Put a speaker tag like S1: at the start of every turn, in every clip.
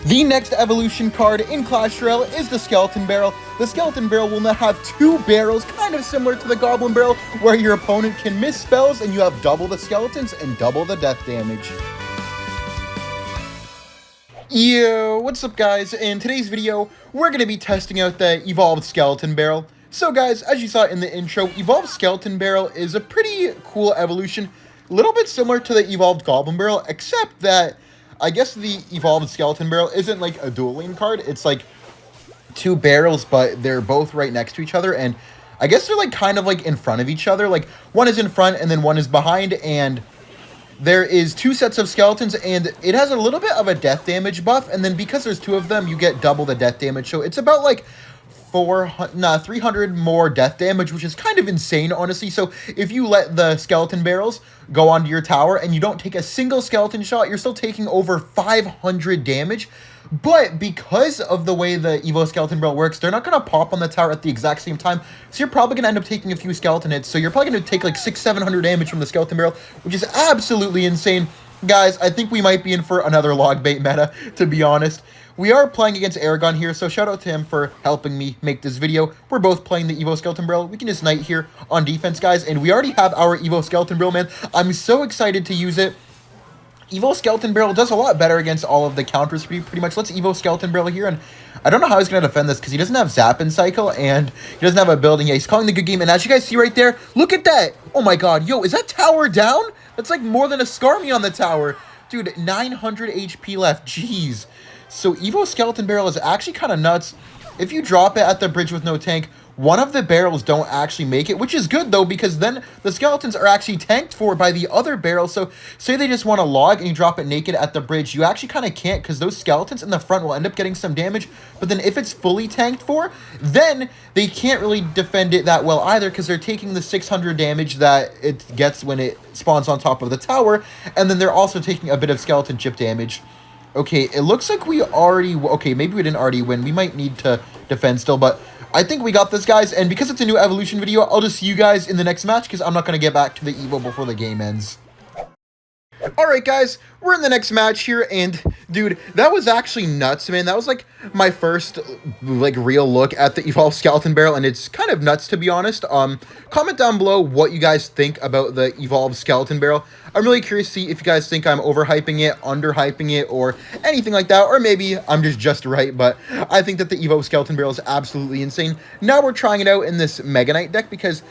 S1: The next evolution card in Clash Royale is the Skeleton Barrel. The Skeleton Barrel will now have two barrels, kind of similar to the Goblin Barrel, where your opponent can miss spells and you have double the skeletons and double the death damage. Yo, what's up guys? In today's video, we're going to be testing out the Evolved Skeleton Barrel. So guys, as you saw in the intro, Evolved Skeleton Barrel is a pretty cool evolution. A little bit similar to the Evolved Goblin Barrel, except that I guess the Evolved Skeleton Barrel isn't like a dual lane card. It's like two barrels, but they're both right next to each other. And I guess they're like kind of like in front of each other. Like one is in front and then one is behind. And there is two sets of skeletons and it has a little bit of a death damage buff. And then because there's two of them, you get double the death damage. So it's about like 300 more death damage, which is kind of insane, honestly. So if you let the skeleton barrels go onto your tower and you don't take a single skeleton shot, you're still taking over 500 damage. But because of the way the Evo Skeleton Barrel works, they're not going to pop on the tower at the exact same time. So you're probably going to end up taking a few skeleton hits. So you're probably going to take like 600-700 damage from the Skeleton Barrel, which is absolutely insane. Guys, I think we might be in for another Logbait meta, to be honest. We are playing against Aragon here, so shout out to him for helping me make this video. We're both playing the Evo Skeleton Barrel. We can just knight here on defense, guys, and we already have our Evo Skeleton Barrel, man. I'm so excited to use it. Evo Skeleton Barrel does a lot better against all of the counters pretty much. Let's Evo Skeleton Barrel here, and I don't know how he's going to defend this because he doesn't have Zap and Cycle, and he doesn't have a building. Yeah, he's calling the good game, and as you guys see right there, look at that. Oh my god, yo, is that tower down? That's like more than a Skarmy on the tower. Dude, 900 HP left, jeez. So Evo Skeleton Barrel is actually kind of nuts. If you drop it at the bridge with no tank, one of the barrels don't actually make it, which is good though, because then the skeletons are actually tanked for by the other barrel. So say they just want to log and you drop it naked at the bridge, you actually kind of can't, because those skeletons in the front will end up getting some damage. But then if it's fully tanked for, then they can't really defend it that well either, because they're taking the 600 damage that it gets when it spawns on top of the tower, and then they're also taking a bit of skeleton chip damage. Okay, it looks like we already... Okay, maybe we didn't already win. We might need to defend still, but I think we got this, guys. And because it's a new evolution video, I'll just see you guys in the next match, because I'm not going to get back to the Evo before the game ends. Alright, guys, we're in the next match here, and dude, that was actually nuts, man. That was like my first like real look at the Evolved Skeleton Barrel, and it's kind of nuts, to be honest. Comment down below what you guys think about the Evolved Skeleton Barrel. I'm really curious to see if you guys think I'm overhyping it, underhyping it, or anything like that, or maybe I'm just right, but I think that the Evo Skeleton Barrel is absolutely insane. Now we're trying it out in this Mega Knight deck, because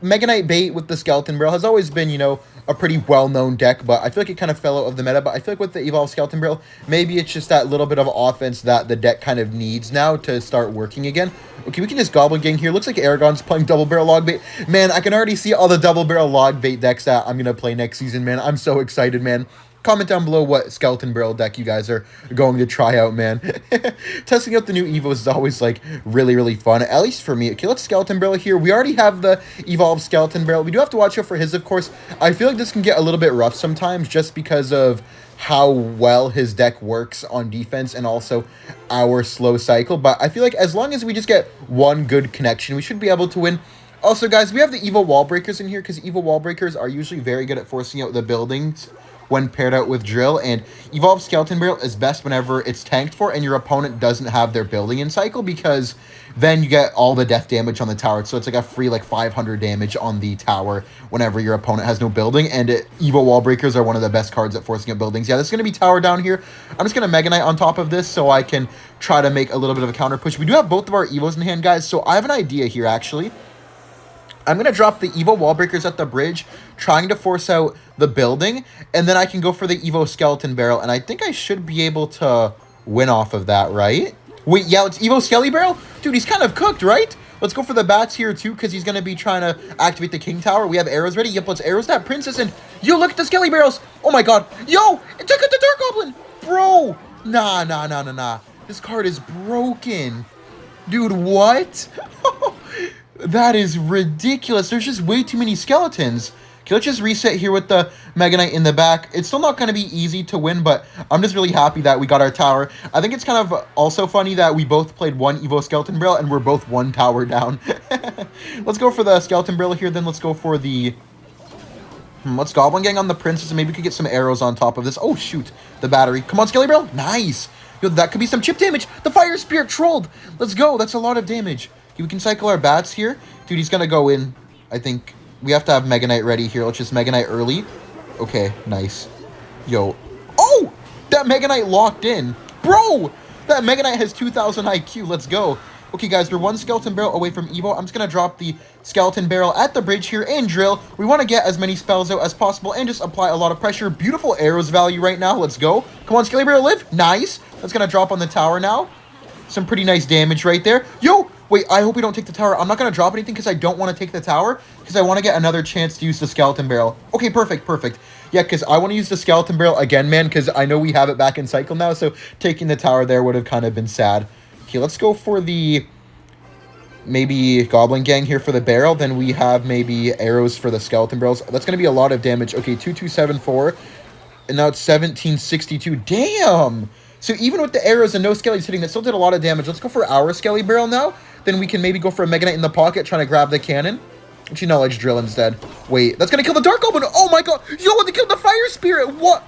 S1: Mega Knight bait with the Skeleton Barrel has always been, you know, a pretty well-known deck, but I feel like it kind of fell out of the meta. But I feel like with the Evolved Skeleton Barrel, maybe it's just that little bit of offense that the deck kind of needs now to start working again. Okay, we can just Goblin Gang here. Looks like Aragon's playing Double Barrel Logbait. Man, I can already see all the Double Barrel Logbait decks that I'm going to play next season, man. I'm so excited, man. Comment down below what Skeleton Barrel deck you guys are going to try out, man. Testing out the new Evos is always, like, really fun, at least for me. Okay, let's Skeleton Barrel here. We already have the Evolved Skeleton Barrel. We do have to watch out for his, of course. I feel like this can get a little bit rough sometimes just because of how well his deck works on defense and also our slow cycle. But I feel like as long as we just get one good connection, we should be able to win. Also, guys, we have the Evo Wall Breakers in here because Evo Wall Breakers are usually very good at forcing out the buildings when paired out with Drill, and Evolved Skeleton Barrel is best whenever it's tanked for and your opponent doesn't have their building in cycle, because then you get all the death damage on the tower. So it's like a free like 500 damage on the tower whenever your opponent has no building, and Evo Wall Breakers are one of the best cards at forcing out buildings. Yeah, this is going to be tower down here. I'm just going to Mega Knight on top of this so I can try to make a little bit of a counter push. We do have both of our Evos in hand, guys, so I have an idea here, actually. I'm going to drop the Evo Wall Breakers at the bridge, trying to force out the building, and then I can go for the Evo Skeleton Barrel, and I think I should be able to win off of that, right? Wait, yeah, it's Evo Skelly Barrel? Dude, he's kind of cooked, right? Let's go for the bats here, too, because he's going to be trying to activate the King Tower. We have arrows ready. Yep, let's arrows that Princess, and yo, look at the Skelly Barrels. Oh, my God. Yo, it took out the Dark Goblin. Bro. Nah. This card is broken. Dude, what? That is ridiculous. There's just way too many skeletons. Okay, let's just reset here with the Mega Knight in the back. It's still not going to be easy to win, but I'm just really happy that we got our tower. I think it's kind of also funny that we both played one Evo Skeleton Barrel and we're both one tower down. Let's go for the Skeleton Barrel here, then let's go for the... let's Goblin Gang on the Princess, and maybe we could get some arrows on top of this. Oh, shoot. The battery. Come on, Skelly Barrel. Nice. Yo, that could be some chip damage. The Fire Spirit trolled. Let's go. That's a lot of damage. Okay, we can cycle our bats here. Dude, he's going to go in. I think we have to have Mega Knight ready here. Let's just Mega Knight early. Okay, nice. Yo. Oh! That Mega Knight locked in. Bro! That Mega Knight has 2,000 IQ. Let's go. Okay, guys, we're one Skeleton Barrel away from Evo. I'm just going to drop the Skeleton Barrel at the bridge here and drill. We want to get as many spells out as possible and just apply a lot of pressure. Beautiful arrows value right now. Let's go. Come on, Skelly Barrel, live. Nice. That's going to drop on the tower now. Some pretty nice damage right there. Yo! Wait, I hope we don't take the tower. I'm not going to drop anything because I don't want to take the tower because I want to get another chance to use the Skeleton Barrel. Okay, perfect, perfect. Yeah, because I want to use the Skeleton Barrel again, man, because I know we have it back in cycle now, so taking the tower there would have kind of been sad. Okay, let's go for the maybe Goblin Gang here for the barrel. Then we have maybe arrows for the Skeleton Barrels. That's going to be a lot of damage. Okay, 2274, and now it's 1762. Damn! So even with the arrows and no skellies hitting, that still did a lot of damage. Let's go for our Skelly Barrel now. Then we can maybe go for a Mega Knight in the pocket, trying to grab the cannon. Actually, no, let's drill instead. Wait, that's going to kill the Dark Goblin. Oh my god. Yo, they killed the Fire Spirit. What?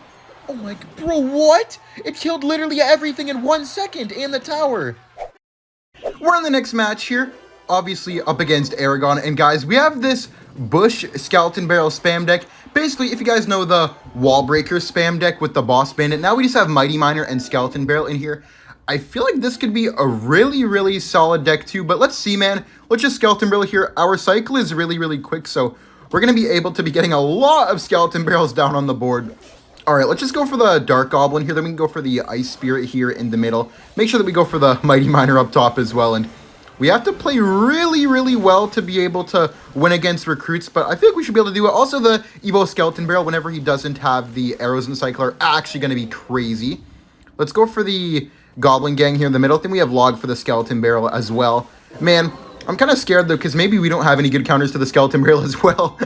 S1: Oh my god. Bro, what? It killed literally everything in 1 second and the tower. We're in the next match here. Obviously up against Aragon. And guys, we have this Bush Skeleton Barrel spam deck. Basically, if you guys know the Wall Breaker spam deck with the Boss Bandit, now we just have Mighty Miner and Skeleton Barrel in here. I feel like this could be a really, really solid deck too, but let's see, man. Let's just Skeleton Barrel here. Our cycle is really, really quick, so we're going to be able to be getting a lot of Skeleton Barrels down on the board. All right, let's just go for the Dark Goblin here. Then we can go for the Ice Spirit here in the middle. Make sure that we go for the Mighty Miner up top as well, and we have to play really, really well to be able to win against recruits, but I feel like we should be able to do it. Also, the Evo Skeleton Barrel, whenever he doesn't have the arrows in the cycle, are actually going to be crazy. Let's go for the Goblin Gang here in the middle. I think we have Log for the Skeleton Barrel as well. Man, I'm kind of scared, though, because maybe we don't have any good counters to the Skeleton Barrel as well.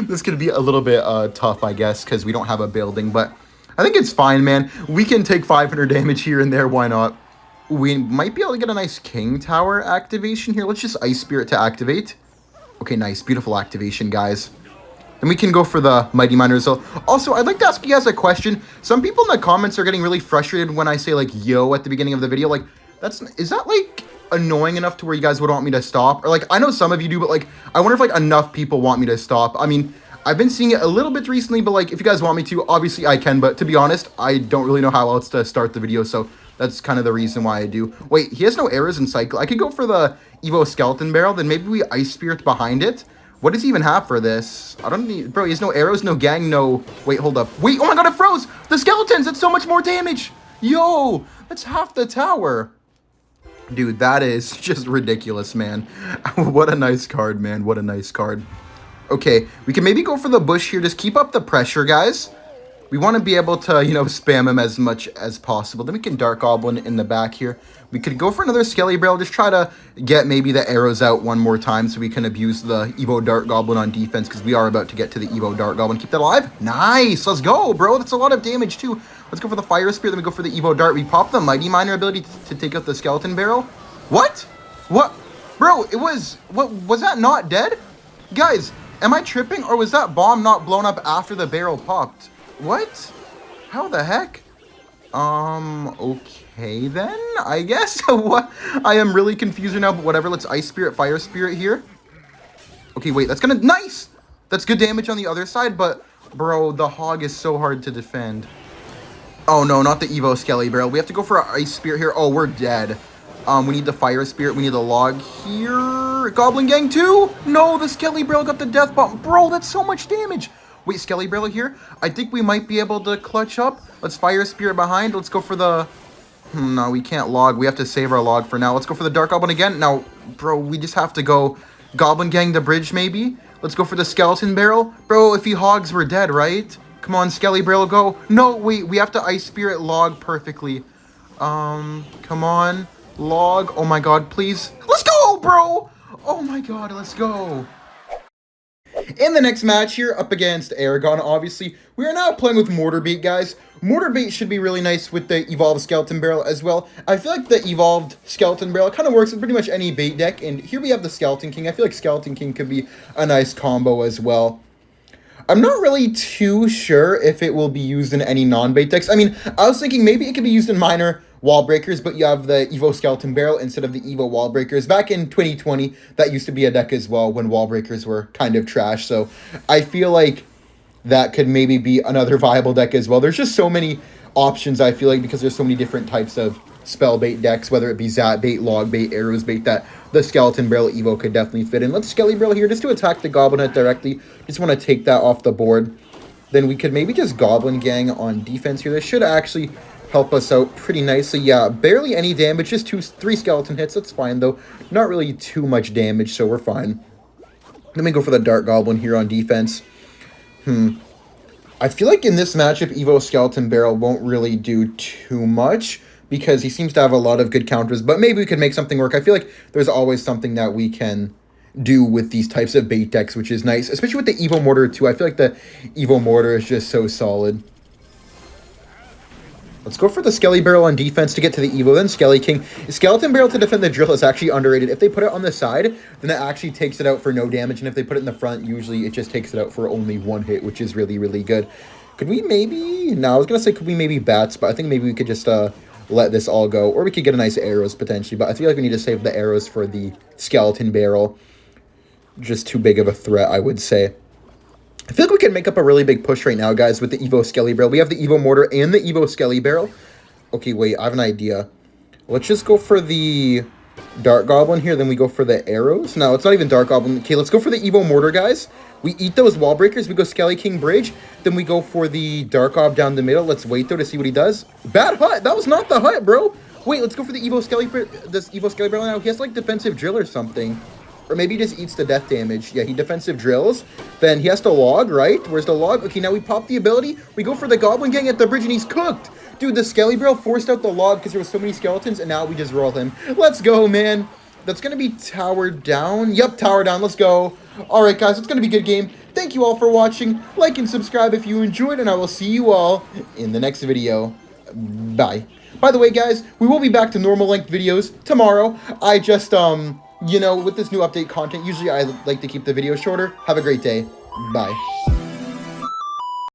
S1: This could be a little bit tough, I guess, because we don't have a building, but I think it's fine, man. We can take 500 damage here and there. Why not? We might be able to get a nice King Tower activation here. Let's just Ice Spirit to activate. Okay, nice. Beautiful activation, guys. And we can go for the Mighty Miner. So, also, I'd like to ask you guys a question. Some people in the comments are getting really frustrated when I say, like, yo at the beginning of the video. Like, is that, like, annoying enough to where you guys would want me to stop? Or, like, I know some of you do, but, like, I wonder if, like, enough people want me to stop. I mean, I've been seeing it a little bit recently, but, like, if you guys want me to, obviously I can. But to be honest, I don't really know how else to start the video, so that's kind of the reason why I do. Wait, he has no arrows in cycle. I could go for the Evo Skeleton Barrel, then maybe we Ice Spirit behind it. What does he even have for this? I don't need... Bro, he has no arrows, no gang, no... Wait, hold up. Wait, oh my god, it froze! The skeletons! That's so much more damage! Yo! That's half the tower. Dude, that is just ridiculous, man. What a nice card, man. What a nice card. Okay, we can maybe go for the Bush here. Just keep up the pressure, guys. We want to be able to, you know, spam him as much as possible. Then we can Dark Goblin in the back here. We could go for another Skelly Barrel. Just try to get maybe the arrows out one more time so we can abuse the Evo Dark Goblin on defense because we are about to get to the Evo Dark Goblin. Keep that alive. Nice. Let's go, bro. That's a lot of damage, too. Let's go for the Fire Spirit. Then we go for the Evo Dart. We pop the Mighty Miner ability to take out the Skeleton Barrel. What? What? Bro, it was... What? Was that not dead? Guys, am I tripping or was that bomb not blown up after the barrel popped? What? How the heck? Okay then, I guess. What? I am really confused right now, but whatever. Let's Ice Spirit, Fire Spirit here. Okay, wait, that's gonna... Nice! That's good damage on the other side, but, bro, the Hog is so hard to defend. Oh, no, not the Evo Skelly Barrel. We have to go for our Ice Spirit here. Oh, we're dead. We need the Fire Spirit. We need the Log here. Goblin Gang 2? No, the Skelly Barrel got the Death Bomb. Bro, that's so much damage. Wait, Skelly Barrel here? I think we might be able to clutch up. Let's Fire Spirit behind. Let's go for the... no, we can't Log. We have to save our Log for now. Let's go for the Dark Goblin again. Now, bro, we just have to go Goblin Gang the bridge, maybe. Let's go for the Skeleton Barrel. Bro, if he Hogs, we're dead, right? Come on, Skelly Barrel, go. No, wait, we have to Ice Spirit Log perfectly. Come on. Log. Oh, my God, please. Let's go, bro. Oh, my God, let's go. In the next match here, up against Aragon, obviously, we are now playing with Mortar Bait, guys. Mortar Bait should be really nice with the Evolved Skeleton Barrel as well. I feel like the Evolved Skeleton Barrel kind of works with pretty much any bait deck, and here we have the Skeleton King. I feel like Skeleton King could be a nice combo as well. I'm not really too sure if it will be used in any non-bait decks. I mean, I was thinking maybe it could be used in Minor wall breakers, but you have the Evo Skeleton Barrel instead of the Evo wall breakers. Back in 2020, that used to be a deck as well when wall breakers were kind of trash. So I feel like that could maybe be another viable deck as well. There's just so many options, I feel like, because there's so many different types of spell bait decks, whether it be Zap bait, log bait, arrows bait, that the Skeleton Barrel Evo could definitely fit in. Let's Skelly Barrel here just to attack the Goblin Head directly. Just want to take that off the board. Then we could maybe just Goblin Gang on defense here. This should actually help us out pretty nicely. Yeah, barely any damage, just 3 skeleton hits. That's fine, though. Not really too much damage, so we're fine. Let me go for the Dark Goblin here on defense. I feel like in this matchup, Evo Skeleton Barrel won't really do too much because he seems to have a lot of good counters, but maybe we could make something work. I feel like there's always something that we can do with these types of bait decks, which is nice, especially with the Evo Mortar too. I feel like the Evo Mortar is just so solid. Let's go for the Skelly Barrel on defense to get to the Evo, then Skelly King. Skeleton Barrel to defend the drill is actually underrated. If they put it on the side, then it actually takes it out for no damage, and if they put it in the front, usually it just takes it out for only 1 hit, which is really, really good. Could we maybe... No, I was going to say could we maybe bats, but I think maybe we could just let this all go, or we could get a nice arrows potentially, but I feel like we need to save the arrows for the Skeleton Barrel. Just too big of a threat, I would say. I feel like we can make up a really big push right now, guys, with the Evo Skelly Barrel. We have the Evo Mortar and the Evo Skelly Barrel. Okay, wait, I have an idea. Let's just go for the Dark Goblin here, then we go for the arrows. No, it's not even Dark Goblin. Okay, let's go for the Evo Mortar, guys. We eat those wall breakers. We go Skelly King Bridge. Then we go for the Dark Gob down the middle. Let's wait, though, to see what he does. Bad hut. That was not the hut, bro. Wait, let's go for the Evo Skelly Barrel now. He has, like, defensive drill or something. Or maybe he just eats the death damage. Yeah, he defensive drills. Then he has to log, right? Where's the log? Okay, now we pop the ability. We go for the Goblin Gang at the bridge, and he's cooked. Dude, the Skelly Barrel forced out the log because there was so many skeletons, and now we just roll him. Let's go, man. That's going to be tower down. Yep, tower down. Let's go. All right, guys, it's going to be a good game. Thank you all for watching. Like and subscribe if you enjoyed, and I will see you all in the next video. Bye. By the way, guys, we will be back to normal length videos tomorrow. I just, you know, with this new update content, usually I like to keep the video shorter. Have a great day. Bye.